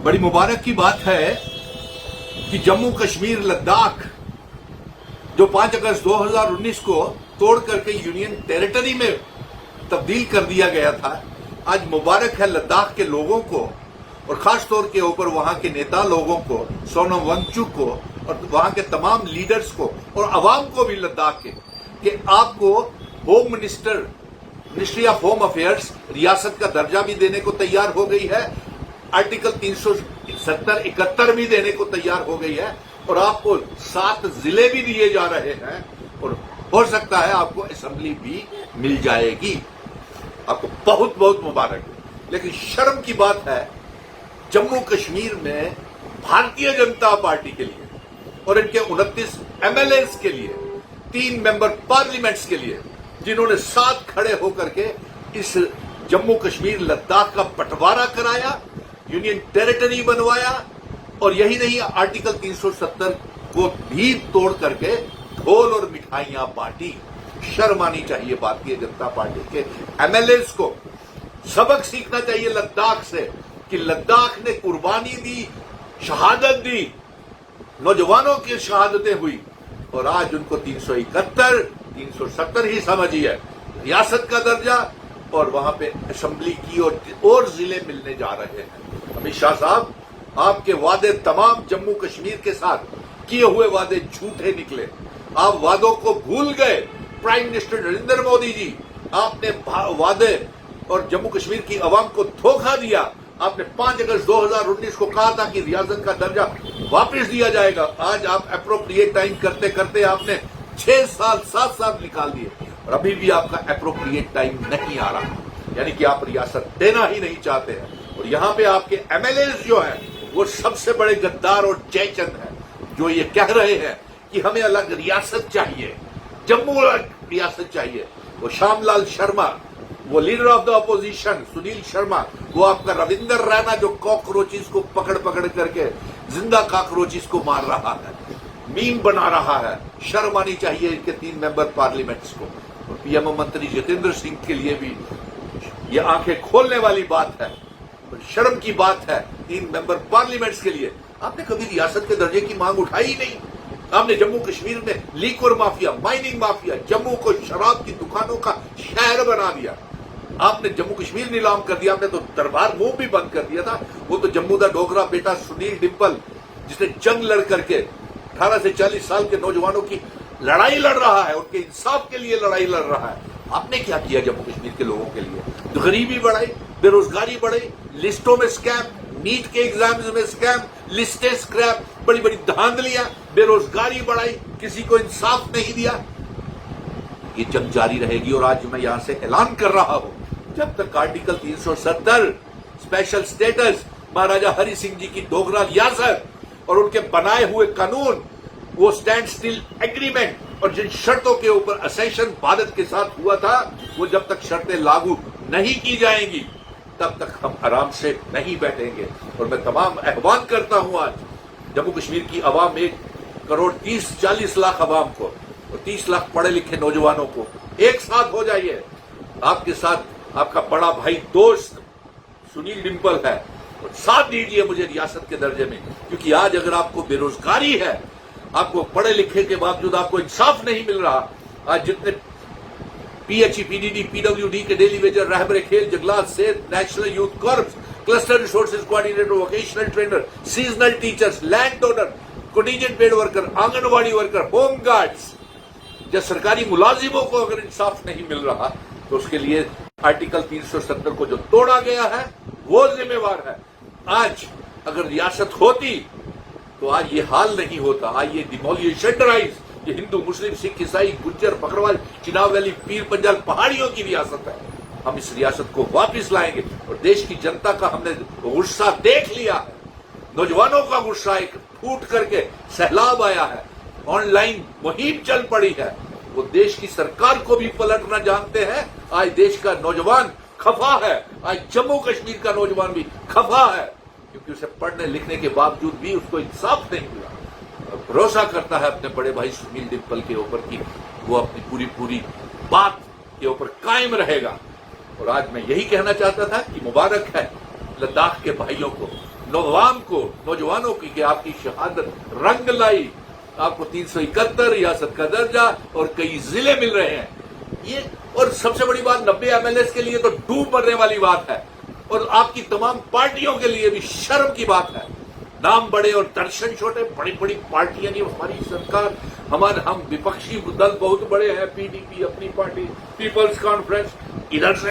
बड़ी मुबारक की बात है कि जम्मू कश्मीर लद्दाख जो 5 अगस्त 2019 को तोड़ करके यूनियन टेरिटरी में तब्दील कर दिया गया था, आज मुबारक है लद्दाख के लोगों को और खास तौर के ऊपर वहां के नेता लोगों को, सोनम वांगचुक को और वहां के तमाम लीडर्स को और अवाम को भी लद्दाख के कि आपको home ministry of home affairs रियासत का दर्जा भी देने को तैयार हो गई है, आर्टिकल 370-71 भी देने को तैयार हो गई है और आपको 7 जिले भी दिए जा रहे हैं और हो सकता है आपको असेंबली भी मिल जाएगी। आपको बहुत बहुत मुबारक। लेकिन शर्म की बात है जम्मू कश्मीर में भारतीय जनता पार्टी के लिए और इनके 29 एमएलएस के लिए, 3 मेंबर पार्लियामेंट्स के लिए, जिन्होंने साथ खड़े होकर के इस जम्मू कश्मीर लद्दाख का बंटवारा कराया, यूनियन टेरिटरी बनवाया और यही नहीं आर्टिकल 370 को भी तोड़ करके ढोल और मिठाइयां बांटी। शर्म आनी चाहिए भारतीय जनता पार्टी के एमएलएस को। सबक सीखना चाहिए लद्दाख से कि लद्दाख ने कुर्बानी दी, शहादत दी, नौजवानों की शहादतें हुई और आज उनको 371, 370 ही समझिए रियासत का दर्जा और वहां पे असेंबली की और जिले मिलने जा रहे हैं। अमित शाह साहब, आपके वादे तमाम जम्मू कश्मीर के साथ किए हुए वादे झूठे निकले। आप वादों को भूल गए। प्राइम मिनिस्टर नरेंद्र मोदी जी, आपने वादे और जम्मू कश्मीर की आवाम को धोखा दिया। आपने 5 अगस्त 2019 को कहा था कि रियासत का दर्जा वापस दिया जाएगा। आज आप अप्रोप्रिएट टाइम करते करते आपने 6 साल 7 साल निकाल दिए और अभी भी आपका अप्रोप्रिएट टाइम नहीं आ रहा, यानी कि आप रियासत देना ही नहीं चाहते हैं। और यहां पे आपके एमएलएस जो है वो सबसे बड़े गद्दार और जयचंद हैं, जो ये कह रहे हैं कि हमें अलग रियासत चाहिए, जम्मू अलग रियासत चाहिए। वो श्यामलाल शर्मा, वो leader of the opposition Sunil Sharma, वो आपका रविंदर रैना जो कॉकरोचेस को पकड़ पकड़ करके जिंदा कॉकरोचेस को मार रहा है, मीम बना रहा है। शर्म आनी चाहिए इनके 3 मेंबर पार्लियामेंट्स को। और पीएमओ मंत्री जितेंद्र सिंह के लिए भी ये आंखें खोलने वाली बात है, शर्म की बात है 3 मेंबर पार्लियामेंट्स के लिए। आपने कभी रियासत के दर्जे की मांग उठाई ही नहीं। आपने जम्मू कश्मीर में liquor mafia, mining mafia, Jammu को शराब की दुकानों का शहर बना दिया। आपने जम्मू कश्मीर नीलाम कर दिया। आपने तो दरबार मुंह भी बंद कर दिया था। वो तो जम्मू का डोगरा बेटा सुनील डिंपल, जिसने जंग लड़ करके 18 से 40 साल के नौजवानों की लड़ाई लड़ रहा है, उनके इंसाफ के लिए लड़ाई लड़ रहा है। आपने क्या किया जम्मू कश्मीर के लोगों के लिए? तो गरीबी बढ़ाई, बेरोजगारी बढ़ाई, लिस्टों में स्कैम, नीट के एग्जाम्स में स्कैम, लिस्टें स्क्रैप, बड़ी बड़ी धांधलियां, बेरोजगारी बढ़ाई, किसी को इंसाफ नहीं दिया। ये जंग जारी रहेगी और आज मैं यहां से ऐलान कर रहा हूं, जब तक आर्टिकल 370 स्पेशल स्टेटस, महाराजा हरि सिंह जी की डोगरा रियासत और उनके बनाए हुए कानून, वो स्टैंड स्टिल एग्रीमेंट और जिन शर्तों के ऊपर असेशन भारत के साथ हुआ था, वो जब तक शर्तें लागू नहीं की जाएंगी तब तक हम आराम से नहीं बैठेंगे। और मैं तमाम आह्वान करता हूं आज जम्मू कश्मीर की आवाम, 1,30,40 लाख आवाम को और 30 लाख पढ़े लिखे नौजवानों को, एक साथ हो जाइए। आपके साथ आपका बड़ा भाई दोस्त सुनील डिंपल है और साथ दीजिए मुझे रियासत के दर्जे में, क्योंकि आज अगर आपको बेरोजगारी है, आपको पढ़े लिखे के बावजूद आपको इंसाफ नहीं मिल रहा, आज जितने पीएचई, पीडीडी, पीडब्ल्यूडी के डेली वेजर, रहबरे खेल, जंगलात, सेहत, national youth corps, cluster resources coordinator, vocational trainer, seasonal teachers, land donor, contingent paid worker, anganwadi worker, home guards, जब सरकारी मुलाजिमों को अगर इंसाफ नहीं मिल रहा तो उसके लिए आर्टिकल 370 को जो तोड़ा गया है वो जिम्मेवार है। आज अगर रियासत होती तो आज ये हाल नहीं होता। आज ये डिमोलिशन ड्राइव, ये हिंदू, मुस्लिम, सिख, ईसाई, गुज्जर, बकरवाल, चिनाब वैली, पीर पंजाल पहाड़ियों की रियासत है। हम इस रियासत को वापस लाएंगे और देश की जनता का हमने गुस्सा देख लिया है। नौजवानों का गुस्सा एक फूट करके सैलाब आया है, ऑनलाइन मुहिम चल पड़ी है। वो देश की सरकार को भी पलटना जानते हैं। आज देश का नौजवान खफा है, आज जम्मू कश्मीर का नौजवान भी खफा है, क्योंकि उसे पढ़ने लिखने के बावजूद भी उसको इंसाफ नहीं मिला। और भरोसा करता है अपने बड़े भाई सुनील डिंपल के ऊपर कि वो अपनी पूरी बात के ऊपर कायम रहेगा। और आज मैं यही कहना चाहता था कि मुबारक है لداخ کے بھائیوں کو، نوجوانوں کی کہ آپ کی شہادت رنگ لائی، آپ کو 371 ریاست کا درجہ اور کئی ضلع مل رہے ہیں. یہ اور سب سے بڑی بات 90 MLAs کے لیے تو ڈوب مرنے والی بات ہے، اور آپ کی تمام پارٹیوں کے لیے بھی شرم کی بات ہے. نام بڑے اور درشن چھوٹے، بڑی بڑی پارٹیاں نہیں. ہماری سرکار، ہم وپکشی دل بہت بڑے ہیں، PDP اپنی پارٹی، پیپلز کانفرنس ادھر سے